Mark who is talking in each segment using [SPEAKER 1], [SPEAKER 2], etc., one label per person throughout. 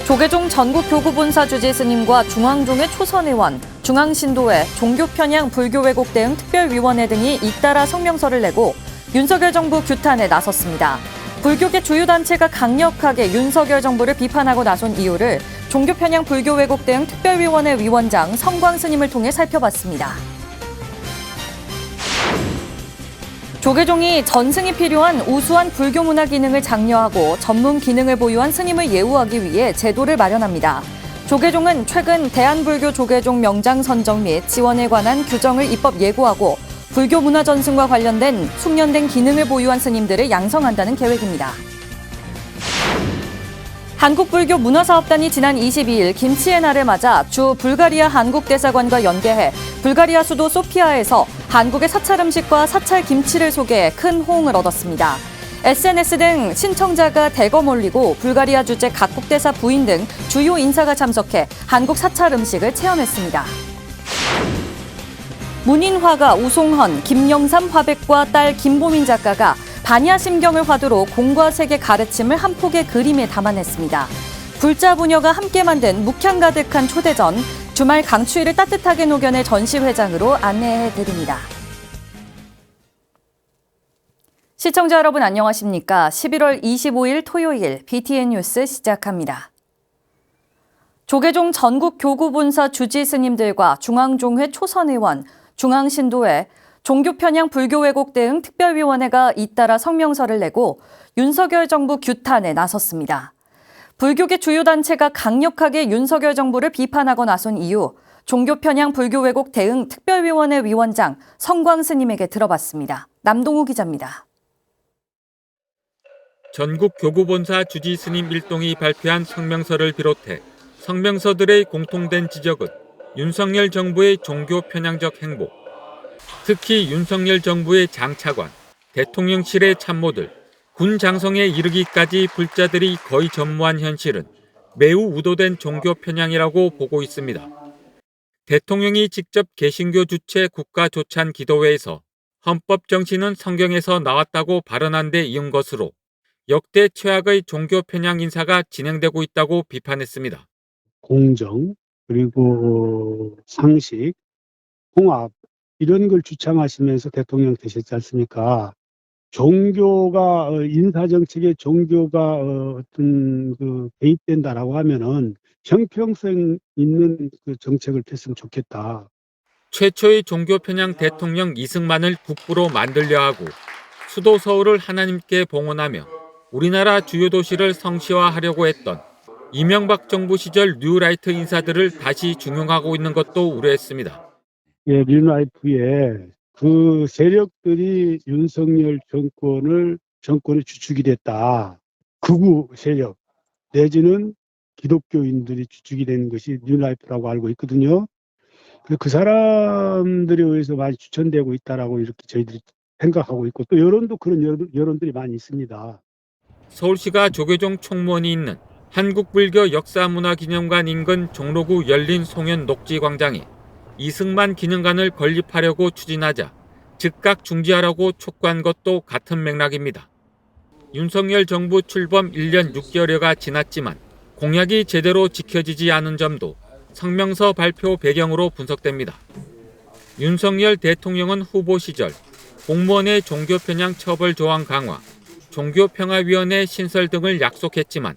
[SPEAKER 1] 조계종 전국교구본사 주지스님과 중앙종회 초선의원, 중앙신도회, 종교편향 불교왜곡 대응 특별위원회 등이 잇따라 성명서를 내고 윤석열 정부 규탄에 나섰습니다. 불교계 주요 단체가 강력하게 윤석열 정부를 비판하고 나선 이유를 종교편향 불교왜곡 대응 특별위원회 위원장 성광 스님을 통해 살펴봤습니다. 조계종이 전승이 필요한 우수한 불교 문화 기능을 장려하고 전문 기능을 보유한 스님을 예우하기 위해 제도를 마련합니다. 조계종은 최근 대한불교 조계종 명장 선정 및 지원에 관한 규정을 입법 예고하고 불교 문화 전승과 관련된 숙련된 기능을 보유한 스님들을 양성한다는 계획입니다. 한국불교 문화사업단이 지난 22일 김치의 날을 맞아 주 불가리아 한국대사관과 연계해 불가리아 수도 소피아에서 한국의 사찰 음식과 사찰 김치를 소개해 큰 호응을 얻었습니다. SNS 등 신청자가 대거 몰리고 불가리아 주재 각국 대사 부인 등 주요 인사가 참석해 한국 사찰 음식을 체험했습니다. 문인화가 우송헌, 김영삼 화백과 딸 김보민 작가가 반야 심경을 화두로 공과 세계 가르침을 한 폭의 그림에 담아냈습니다. 불자 부녀가 함께 만든 묵향 가득한 초대전, 주말 강추위를 따뜻하게 녹여낼 전시회장으로 안내해드립니다. 시청자 여러분 안녕하십니까? 11월 25일 토요일 BTN 뉴스 시작합니다. 조계종 전국교구본사 주지스님들과 중앙종회 초선의원, 중앙신도회, 종교편향 불교왜곡 대응 특별위원회가 잇따라 성명서를 내고 윤석열 정부 규탄에 나섰습니다. 불교계 주요 단체가 강력하게 윤석열 정부를 비판하고 나선 이유, 종교편향 불교왜곡 대응 특별위원회 위원장 성광 스님에게 들어봤습니다. 남동우 기자입니다.
[SPEAKER 2] 전국교구본사 주지스님 일동이 발표한 성명서를 비롯해 성명서들의 공통된 지적은 윤석열 정부의 종교 편향적 행보, 특히 윤석열 정부의 장차관, 대통령실의 참모들, 군 장성에 이르기까지 불자들이 거의 전무한 현실은 매우 우도된 종교 편향이라고 보고 있습니다. 대통령이 직접 개신교 주최 국가조찬 기도회에서 헌법 정신은 성경에서 나왔다고 발언한 데 이은 것으로 역대 최악의 종교 편향 인사가 진행되고 있다고 비판했습니다.
[SPEAKER 3] 공정, 그리고 상식, 통합 이런 걸 주창하시면서 대통령 되셨지 않습니까? 종교가 인사정책에 종교가 어떤 그 개입된다라고 하면은 형평성 있는 그 정책을 폈으면 좋겠다.
[SPEAKER 2] 최초의 종교 편향 대통령 이승만을 국부로 만들려 하고 수도 서울을 하나님께 봉헌하며 우리나라 주요 도시를 성시화하려고 했던 이명박 정부 시절 뉴라이트 인사들을 다시 중용하고 있는 것도 우려했습니다.
[SPEAKER 3] 예, 뉴라이프의 그 세력들이 윤석열 정권의 주축이 됐다. 극우 세력 내지는 기독교인들이 주축이 된 것이 뉴라이프라고 알고 있거든요. 그 사람들에 의해서 많이 추천되고 있다라고 이렇게 저희들이 생각하고 있고 또 여론도 그런 여론들이 많이 있습니다.
[SPEAKER 2] 서울시가 조계종 총무원이 있는 한국불교 역사문화기념관 인근 종로구 열린 송현 녹지광장에 이승만 기념관을 건립하려고 추진하자 즉각 중지하라고 촉구한 것도 같은 맥락입니다. 윤석열 정부 출범 1년 6개월여가 지났지만 공약이 제대로 지켜지지 않은 점도 성명서 발표 배경으로 분석됩니다. 윤석열 대통령은 후보 시절 공무원의 종교편향 처벌 조항 강화, 종교평화위원회 신설 등을 약속했지만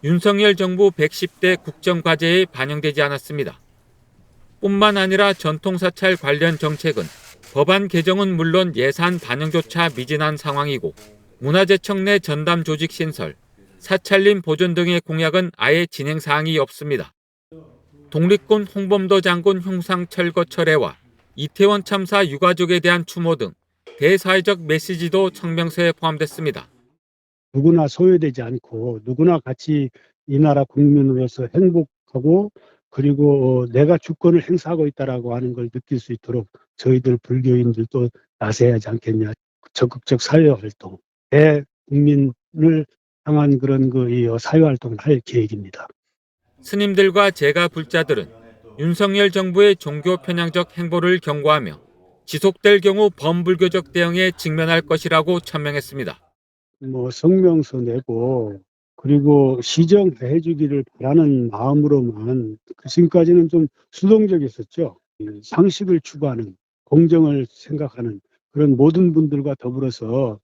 [SPEAKER 2] 윤석열 정부 110대 국정과제에 반영되지 않았습니다. 뿐만 아니라 전통사찰 관련 정책은 법안 개정은 물론 예산 반영조차 미진한 상황이고 문화재청 내 전담 조직 신설, 사찰림 보존 등의 공약은 아예 진행 사항이 없습니다. 독립군 홍범도 장군 흉상 철거 철회와 이태원 참사 유가족에 대한 추모 등 대사회적 메시지도 성명서에 포함됐습니다.
[SPEAKER 3] 누구나 소외되지 않고 누구나 같이 이 나라 국민으로서 행복하고 그리고 내가 주권을 행사하고 있다라고 하는 걸 느낄 수 있도록 저희들 불교인들도 나서야 하지 않겠냐. 적극적 사회활동, 대국민을 향한 그런 이 사회활동을 할 계획입니다.
[SPEAKER 2] 스님들과 제가 불자들은 윤석열 정부의 종교 편향적 행보를 경고하며 지속될 경우 범불교적 대응에 직면할 것이라고 천명했습니다.
[SPEAKER 3] 성명서 내고 그리고 시정해 주기를 바라는 마음으로만 지금까지는 좀 수동적이었었죠. 상식을 추구하는, 공정을 생각하는 그런 모든 분들과 더불어서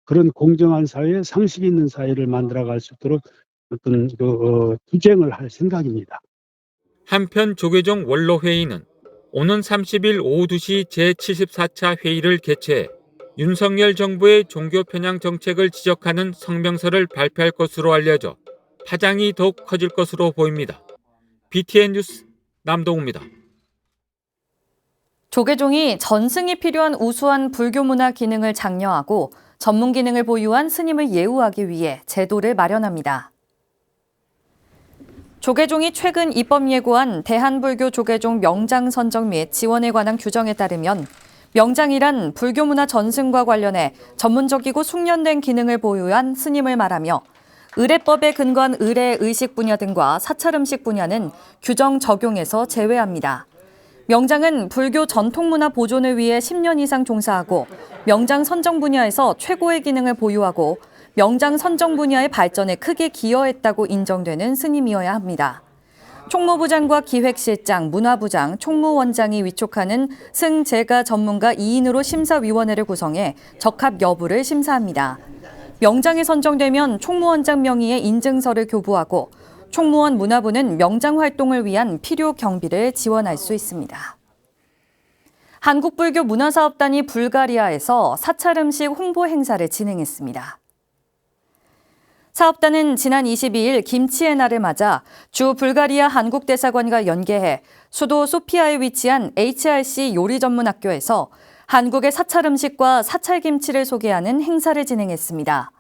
[SPEAKER 3] 그런 공정한 사회, 상식 있는 사회를 만들어갈 수 있도록 어떤 투쟁을 할 생각입니다.
[SPEAKER 2] 한편 조계종 원로회의는 오는 30일 오후 2시 제74차 회의를 개최해 윤석열 정부의 종교 편향 정책을 지적하는 성명서를 발표할 것으로 알려져 파장이 더욱 커질 것으로 보입니다. BTN 뉴스 남동우입니다.
[SPEAKER 1] 조계종이 전승이 필요한 우수한 불교 문화 기능을 장려하고 전문 기능을 보유한 스님을 예우하기 위해 제도를 마련합니다. 조계종이 최근 입법 예고한 대한불교 조계종 명장 선정 및 지원에 관한 규정에 따르면 명장이란 불교 문화 전승과 관련해 전문적이고 숙련된 기능을 보유한 스님을 말하며 의례법에 근거한 의례 의식 분야 등과 사찰 음식 분야는 규정 적용에서 제외합니다. 명장은 불교 전통문화 보존을 위해 10년 이상 종사하고 명장 선정 분야에서 최고의 기능을 보유하고 명장 선정 분야의 발전에 크게 기여했다고 인정되는 스님이어야 합니다. 총무부장과 기획실장, 문화부장, 총무원장이 위촉하는 승재가 전문가 2인으로 심사위원회를 구성해 적합 여부를 심사합니다. 명장이 선정되면 총무원장 명의의 인증서를 교부하고 총무원 문화부는 명장 활동을 위한 필요 경비를 지원할 수 있습니다. 한국불교 문화사업단이 불가리아에서 사찰 음식 홍보 행사를 진행했습니다. 사업단은 지난 22일 김치의 날을 맞아 주 불가리아 한국대사관과 연계해 수도 소피아에 위치한 HRC 요리전문학교에서 한국의 사찰 음식과 사찰 김치를 소개하는 행사를 진행했습니다.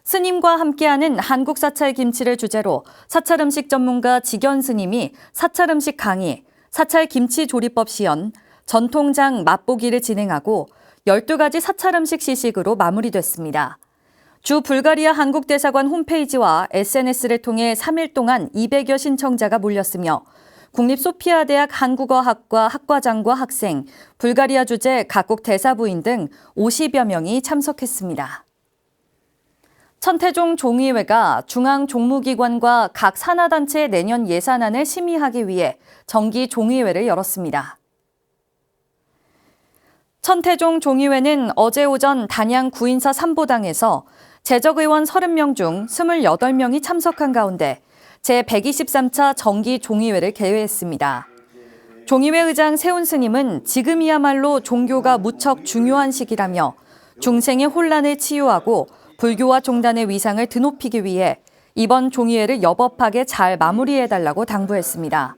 [SPEAKER 1] 스님과 함께하는 한국 사찰 김치를 주제로 사찰 음식 전문가 직연 스님이 사찰 음식 강의, 사찰 김치 조리법 시연, 전통장 맛보기를 진행하고 12가지 사찰 음식 시식으로 마무리됐습니다. 주 불가리아 한국대사관 홈페이지와 SNS를 통해 3일 동안 200여 신청자가 몰렸으며 국립소피아대학 한국어학과 학과장과 학생, 불가리아 주재 각국 대사부인 등 50여 명이 참석했습니다. 천태종 종의회가 중앙종무기관과 각 산하단체의 내년 예산안을 심의하기 위해 정기 종의회를 열었습니다. 천태종 종의회는 어제 오전 단양 구인사 삼보당에서 재적의원 30명 중 28명이 참석한 가운데 제123차 정기 종의회를 개회했습니다. 종의회 의장 세운 스님은 지금이야말로 종교가 무척 중요한 시기라며 중생의 혼란을 치유하고 불교와 종단의 위상을 드높이기 위해 이번 종의회를 여법하게 잘 마무리해달라고 당부했습니다.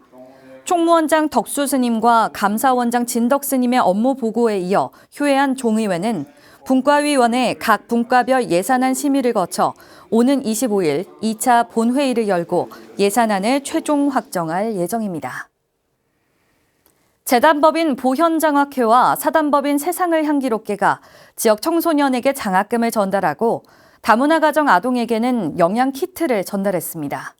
[SPEAKER 1] 총무원장 덕수 스님과 감사원장 진덕 스님의 업무 보고에 이어 휴회한 종의회는 분과위원회 각 분과별 예산안 심의를 거쳐 오는 25일 2차 본회의를 열고 예산안을 최종 확정할 예정입니다. 재단법인 보현장학회와 사단법인 세상을 향기롭게가 지역 청소년에게 장학금을 전달하고 다문화 가정 아동에게는 영양키트를 전달했습니다.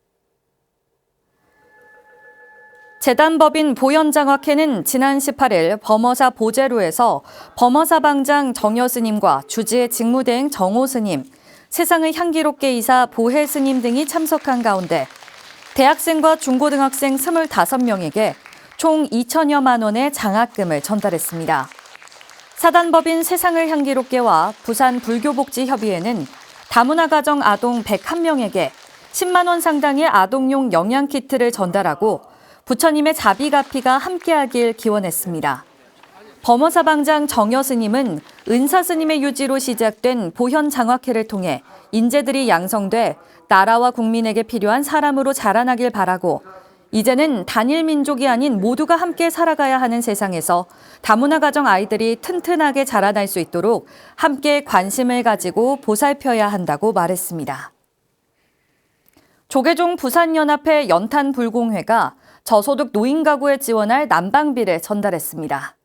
[SPEAKER 1] 재단법인 보현장학회는 지난 18일 범어사 보제로에서 범어사 방장 정여 스님과 주지의 직무대행 정호 스님, 세상을 향기롭게 이사 보혜 스님 등이 참석한 가운데 대학생과 중고등학생 25명에게 총 2천여만 원의 장학금을 전달했습니다. 사단법인 세상을 향기롭게와 부산 불교복지협의회는 다문화 가정 아동 101명에게 10만 원 상당의 아동용 영양키트를 전달하고 부처님의 자비가피가 함께하길 기원했습니다. 범어사 방장 정여 스님은 은사 스님의 유지로 시작된 보현장학회를 통해 인재들이 양성돼 나라와 국민에게 필요한 사람으로 자라나길 바라고 이제는 단일 민족이 아닌 모두가 함께 살아가야 하는 세상에서 다문화 가정 아이들이 튼튼하게 자라날 수 있도록 함께 관심을 가지고 보살펴야 한다고 말했습니다. 조계종 부산연합회 연탄불공회가 저소득 노인 가구에 지원할 난방비를 전달했습니다.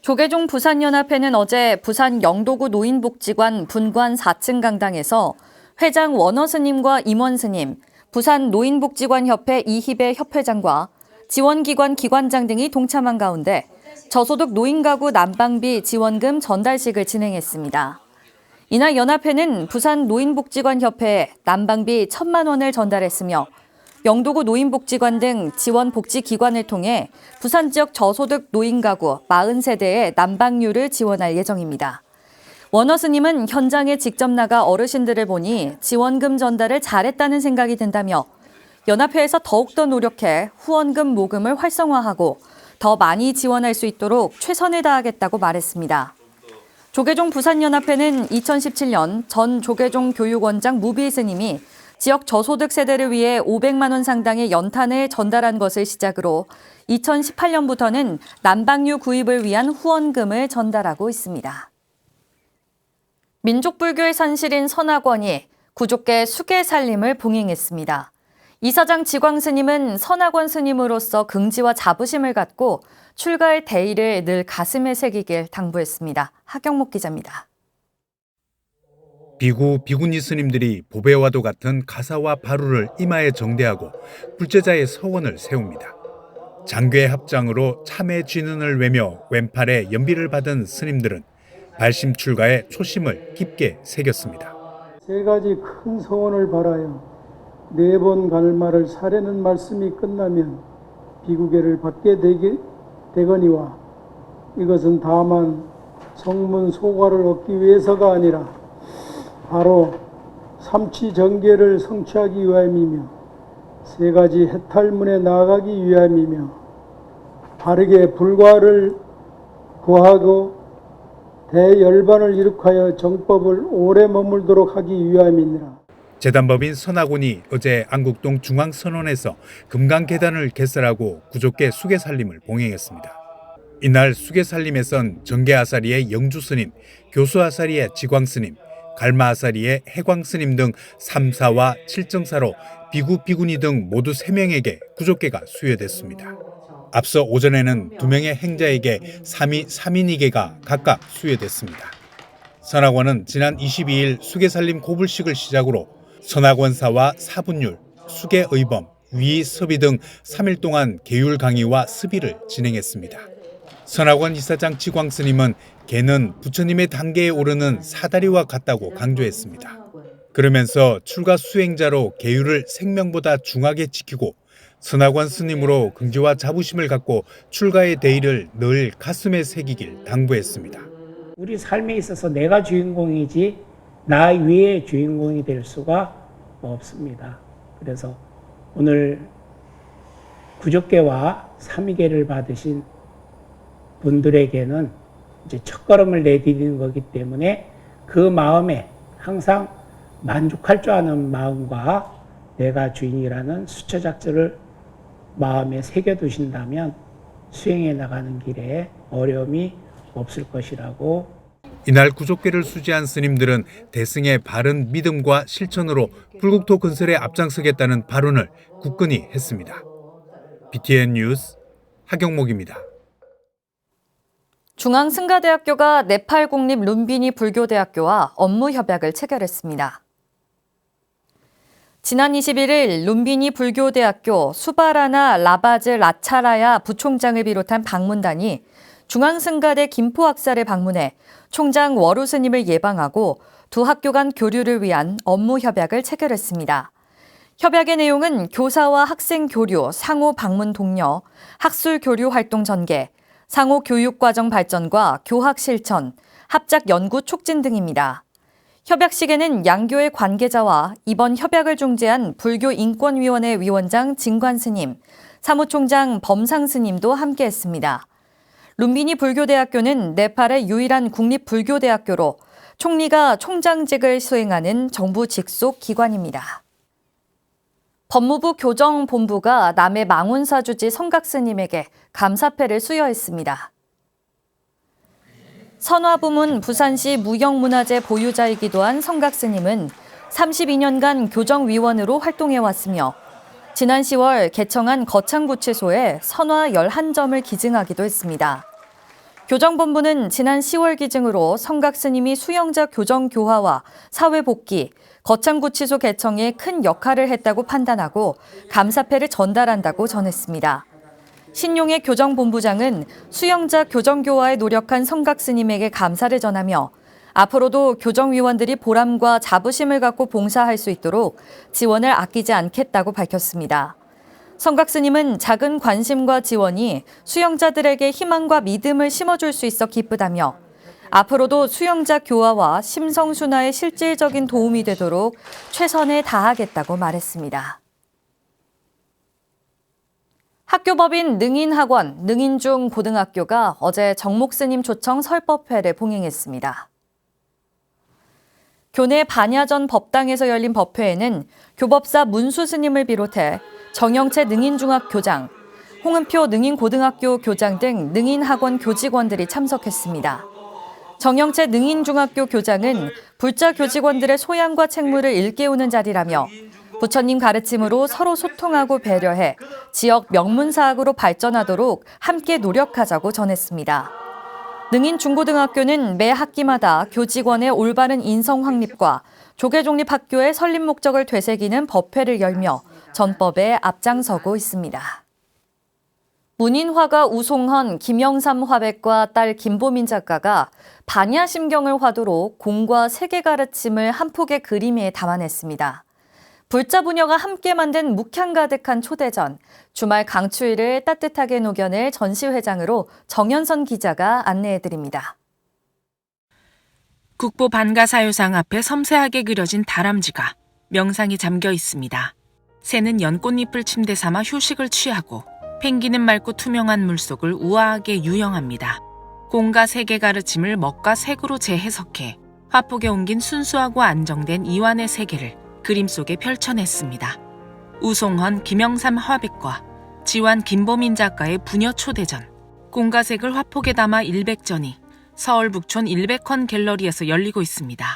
[SPEAKER 1] 조계종 부산연합회는 어제 부산 영도구 노인복지관 분관 4층 강당에서 회장 원어 스님과 임원 스님, 부산 노인복지관협회 이희배 협회장과 지원기관 기관장 등이 동참한 가운데 저소득 노인 가구 난방비 지원금 전달식을 진행했습니다. 이날 연합회는 부산 노인복지관협회에 난방비 1,000만 원을 전달했으며 영도구 노인복지관 등 지원복지기관을 통해 부산 지역 저소득 노인 가구 40세대에 난방료를 지원할 예정입니다. 원어스님은 현장에 직접 나가 어르신들을 보니 지원금 전달을 잘했다는 생각이 든다며 연합회에서 더욱더 노력해 후원금 모금을 활성화하고 더 많이 지원할 수 있도록 최선을 다하겠다고 말했습니다. 조계종 부산연합회는 2017년 전 조계종 교육원장 무비 스님이 지역 저소득 세대를 위해 500만 원 상당의 연탄을 전달한 것을 시작으로 2018년부터는 난방유 구입을 위한 후원금을 전달하고 있습니다. 민족불교의 산실인 선악원이 구족계 수계살림을 봉행했습니다. 이사장 지광 스님은 선악원 스님으로서 긍지와 자부심을 갖고 출가의 대의를 늘 가슴에 새기길 당부했습니다. 하경목 기자입니다.
[SPEAKER 4] 비구, 비구니 스님들이 보배와도 같은 가사와 바루를 이마에 정대하고 불제자의 서원을 세웁니다. 장괴 합장으로 참회 쥐눈을 외며 왼팔에 연비를 받은 스님들은 발심 출가의 초심을 깊게 새겼습니다.
[SPEAKER 5] 세 가지 큰 서원을 바라여 4번 갈말을 사려는 말씀이 끝나면 비구계를 받게 되거니와 이것은 다만 성문 소과를 얻기 위해서가 아니라 바로 삼치 정계를 성취하기 위함이며 세 가지 해탈문에 나아가기 위함이며 바르게 불과를 구하고 대열반을 이룩하여 정법을 오래 머물도록 하기 위함이니라.
[SPEAKER 4] 재단법인 선악원이 어제 안국동 중앙선원에서 금강계단을 개설하고 구족계 수계살림을 봉행했습니다. 이날 수계살림에선 정계아사리의 영주스님, 교수아사리의 지광스님, 갈마아사리의 해광스님 등 3사와 7정사로 비구, 비구니 등 모두 3명에게 구족계가 수여됐습니다. 앞서 오전에는 2명의 행자에게 3위, 3인이계가 각각 수여됐습니다. 선악원은 지난 22일 수계살림 고불식을 시작으로 선악원사와 사분율, 수계의범, 위섭이 등 3일 동안 계율 강의와 습의를 진행했습니다. 선악원 이사장 지광 스님은 개는 부처님의 단계에 오르는 사다리와 같다고 강조했습니다. 그러면서 출가 수행자로 계율을 생명보다 중하게 지키고 선악원 스님으로 긍지와 자부심을 갖고 출가의 대의를 늘 가슴에 새기길 당부했습니다.
[SPEAKER 6] 우리 삶에 있어서 내가 주인공이지 나 위에 주인공이 될 수가 없습니다. 그래서 오늘 구족계와 삼위계를 받으신 분들에게는 이제 첫걸음을 내디디는 거기 때문에 그 마음에 항상 만족할 줄 아는 마음과 내가 주인이라는 수처작절을 마음에 새겨두신다면 수행해 나가는 길에 어려움이 없을 것이라고.
[SPEAKER 4] 이날 구족계를 수지한 스님들은 대승의 바른 믿음과 실천으로 불국토 건설에 앞장서겠다는 발언을 굳건히 했습니다. BTN 뉴스 하경목입니다.
[SPEAKER 1] 중앙승가대학교가 네팔 국립 룸비니 불교대학교와 업무 협약을 체결했습니다. 지난 21일 룸비니 불교대학교 수바라나 라바즈 라차라야 부총장을 비롯한 방문단이 중앙승가대 김포학사를 방문해 총장 워루 스님을 예방하고 두 학교 간 교류를 위한 업무 협약을 체결했습니다. 협약의 내용은 교사와 학생 교류, 상호 방문 독려, 학술 교류 활동 전개, 상호 교육 과정 발전과 교학 실천, 합작 연구 촉진 등입니다. 협약식에는 양교의 관계자와 이번 협약을 중재한 불교인권위원회 위원장 진관 스님, 사무총장 범상 스님도 함께했습니다. 룸비니 불교대학교는 네팔의 유일한 국립불교대학교로 총리가 총장직을 수행하는 정부 직속 기관입니다. 법무부 교정본부가 남해 망운사주지 성각스님에게 감사패를 수여했습니다. 선화부문 부산시 무형문화재 보유자이기도 한 성각스님은 32년간 교정위원으로 활동해왔으며 지난 10월 개청한 거창구치소에 선화 11점을 기증하기도 했습니다. 교정본부는 지난 10월 기증으로 성각스님이 수영자 교정교화와 사회복귀, 거창구치소 개청에 큰 역할을 했다고 판단하고 감사패를 전달한다고 전했습니다. 신용의 교정본부장은 수영자 교정교화에 노력한 성각스님에게 감사를 전하며 앞으로도 교정위원들이 보람과 자부심을 갖고 봉사할 수 있도록 지원을 아끼지 않겠다고 밝혔습니다. 성각 스님은 작은 관심과 지원이 수영자들에게 희망과 믿음을 심어줄 수 있어 기쁘다며 앞으로도 수영자 교화와 심성순화에 실질적인 도움이 되도록 최선을 다하겠다고 말했습니다. 학교법인 능인학원, 능인중고등학교가 어제 정목스님 초청 설법회를 봉행했습니다. 교내 반야전 법당에서 열린 법회에는 교법사 문수 스님을 비롯해 정영채 능인중학교장, 홍은표 능인고등학교 교장 등 능인학원 교직원들이 참석했습니다. 정영채 능인중학교 교장은 불자 교직원들의 소양과 책무를 일깨우는 자리라며 부처님 가르침으로 서로 소통하고 배려해 지역 명문사학으로 발전하도록 함께 노력하자고 전했습니다. 능인중고등학교는 매 학기마다 교직원의 올바른 인성 확립과 조계종립학교의 설립 목적을 되새기는 법회를 열며 전법에 앞장서고 있습니다. 문인화가 우송헌 김영삼 화백과 딸 김보민 작가가 반야심경을 화두로 공과 세계 가르침을 한 폭의 그림에 담아냈습니다. 불자 부녀가 함께 만든 묵향 가득한 초대전, 주말 강추위를 따뜻하게 녹여낼 전시회장으로 정현선 기자가 안내해드립니다.
[SPEAKER 7] 국보 반가사유상 앞에 섬세하게 그려진 다람쥐가 명상에 잠겨 있습니다. 새는 연꽃잎을 침대 삼아 휴식을 취하고 펭귄은 맑고 투명한 물속을 우아하게 유영합니다. 공과 세계 가르침을 먹과 색으로 재해석해 화폭에 옮긴 순수하고 안정된 이완의 세계를 그림 속에 펼쳐냈습니다. 우송헌 김영삼 화백과 지완 김보민 작가의 부녀 초대전, 공과 색을 화폭에 담아 일백전이 서울 북촌 일백헌 갤러리에서 열리고 있습니다.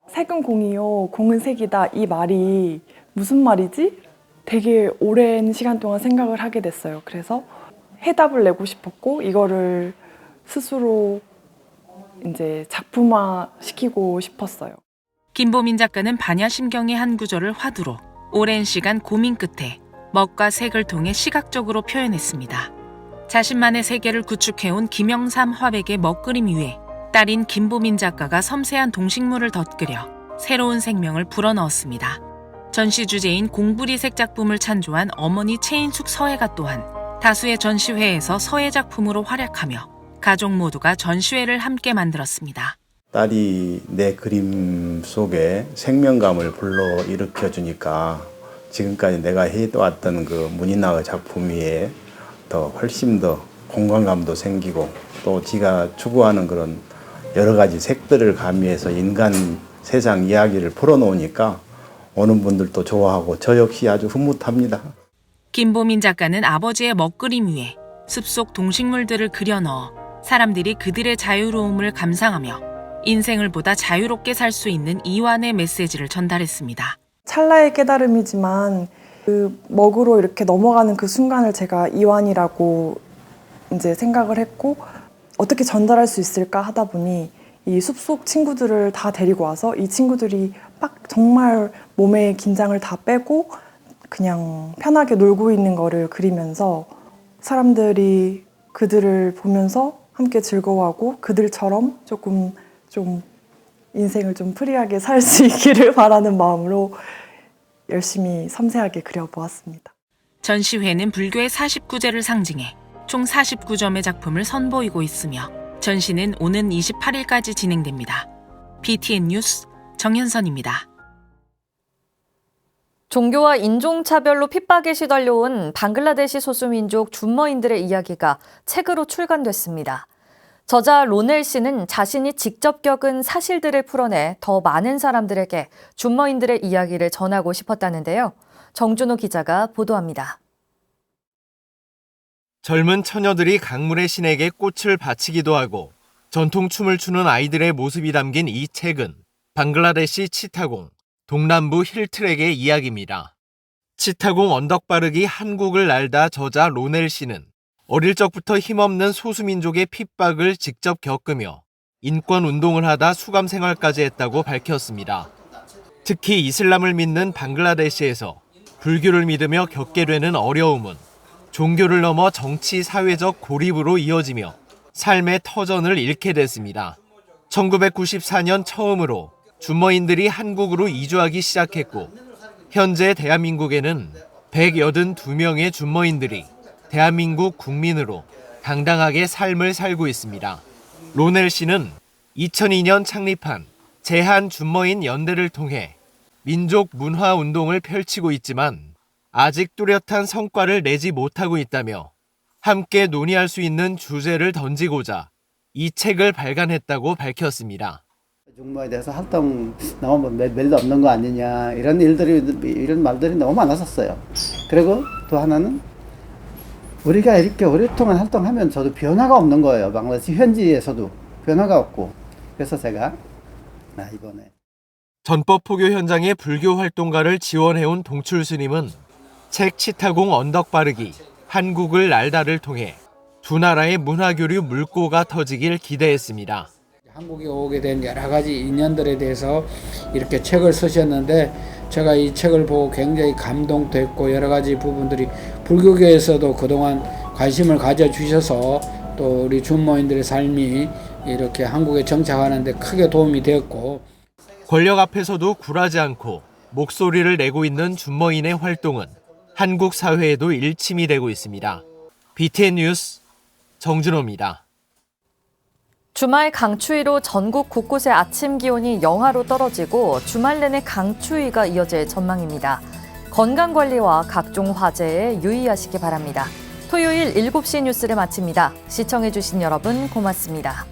[SPEAKER 8] 색은 공이요, 공은 색이다. 이 말이 무슨 말이지? 되게 오랜 시간 동안 생각을 하게 됐어요. 그래서 해답을 내고 싶었고 이거를 스스로 이제 작품화 시키고 싶었어요.
[SPEAKER 7] 김보민 작가는 반야심경의 한 구절을 화두로 오랜 시간 고민 끝에 먹과 색을 통해 시각적으로 표현했습니다. 자신만의 세계를 구축해온 김영삼 화백의 먹그림 위에 딸인 김보민 작가가 섬세한 동식물을 덧그려 새로운 생명을 불어넣었습니다. 전시 주제인 공부리색 작품을 찬조한 어머니 최인숙 서예가 또한 다수의 전시회에서 서예 작품으로 활약하며 가족 모두가 전시회를 함께 만들었습니다.
[SPEAKER 9] 딸이 내 그림 속에 생명감을 불러일으켜 주니까 지금까지 내가 해왔던 그 문인화의 작품 위에 더 훨씬 더 공간감도 생기고 또 지가 추구하는 그런 여러 가지 색들을 가미해서 인간 세상 이야기를 풀어놓으니까 오는 분들도 좋아하고 저 역시 아주 흐뭇합니다.
[SPEAKER 7] 김보민 작가는 아버지의 먹그림 위에 숲속 동식물들을 그려넣어 사람들이 그들의 자유로움을 감상하며 인생을 보다 자유롭게 살 수 있는 이완의 메시지를 전달했습니다.
[SPEAKER 8] 찰나의 깨달음이지만 그 먹으로 이렇게 넘어가는 그 순간을 제가 이완이라고 이제 생각을 했고 어떻게 전달할 수 있을까 하다 보니 이 숲속 친구들을 다 데리고 와서 이 친구들이 막 정말 몸의 긴장을 다 빼고 그냥 편하게 놀고 있는 거를 그리면서 사람들이 그들을 보면서 함께 즐거워하고 그들처럼 조금 좀 인생을 좀 프리하게 살 수 있기를 바라는 마음으로 열심히 섬세하게 그려보았습니다.
[SPEAKER 7] 전시회는 불교의 49제를 상징해 총 49점의 작품을 선보이고 있으며 전시는 오는 28일까지 진행됩니다. BTN 뉴스 정현선입니다.
[SPEAKER 1] 종교와 인종차별로 핍박에 시달려온 방글라데시 소수민족 준머인들의 이야기가 책으로 출간됐습니다. 저자 로넬 씨는 자신이 직접 겪은 사실들을 풀어내 더 많은 사람들에게 준머인들의 이야기를 전하고 싶었다는데요. 정준호 기자가 보도합니다.
[SPEAKER 10] 젊은 처녀들이 강물의 신에게 꽃을 바치기도 하고 전통춤을 추는 아이들의 모습이 담긴 이 책은 방글라데시 치타공, 동남부 힐트랙의 이야기입니다. 치타공 언덕바르기 한국을 날다 저자 로넬 씨는 어릴 적부터 힘없는 소수민족의 핍박을 직접 겪으며 인권운동을 하다 수감 생활까지 했다고 밝혔습니다. 특히 이슬람을 믿는 방글라데시에서 불교를 믿으며 겪게 되는 어려움은 종교를 넘어 정치, 사회적 고립으로 이어지며 삶의 터전을 잃게 됐습니다. 1994년 처음으로 준머인들이 한국으로 이주하기 시작했고 현재 대한민국에는 182명의 준머인들이 대한민국 국민으로 당당하게 삶을 살고 있습니다. 로넬 씨는 2002년 창립한 제한준머인 연대를 통해 민족 문화 운동을 펼치고 있지만 아직 뚜렷한 성과를 내지 못하고 있다며 함께 논의할 수 있는 주제를 던지고자 이 책을 발간했다고 밝혔습니다.
[SPEAKER 11] 준머에 대해서 활동 너무 멜도 없는 거 아니냐 이런 말들이 너무 많았었어요. 그리고 또 하나는 우리가 이렇게 오랫동안 활동하면 저도 변화가 없는 거예요. 방글라데시 현지에서도 변화가 없고. 그래서 제가 이번에
[SPEAKER 10] 전법 포교 현장의 불교 활동가를 지원해온 동출 스님은 책 치타공 언덕 바르기, 한국을 날다를 통해 두 나라의 문화교류 물꼬가 터지길 기대했습니다.
[SPEAKER 12] 한국에 오게 된 여러 가지 인연들에 대해서 이렇게 책을 쓰셨는데 제가 이 책을 보고 굉장히 감동됐고 여러 가지 부분들이 불교계에서도 그동안 관심을 가져주셔서 또 우리 준머인들의 삶이 이렇게 한국에 정착하는 데 크게 도움이 되었고
[SPEAKER 10] 권력 앞에서도 굴하지 않고 목소리를 내고 있는 준머인의 활동은 한국 사회에도 일침이 되고 있습니다. BTN 뉴스 정준호입니다.
[SPEAKER 1] 주말 강추위로 전국 곳곳의 아침 기온이 영하로 떨어지고 주말 내내 강추위가 이어질 전망입니다. 건강관리와 각종 화재에 유의하시기 바랍니다. 토요일 7시 뉴스를 마칩니다. 시청해주신 여러분 고맙습니다.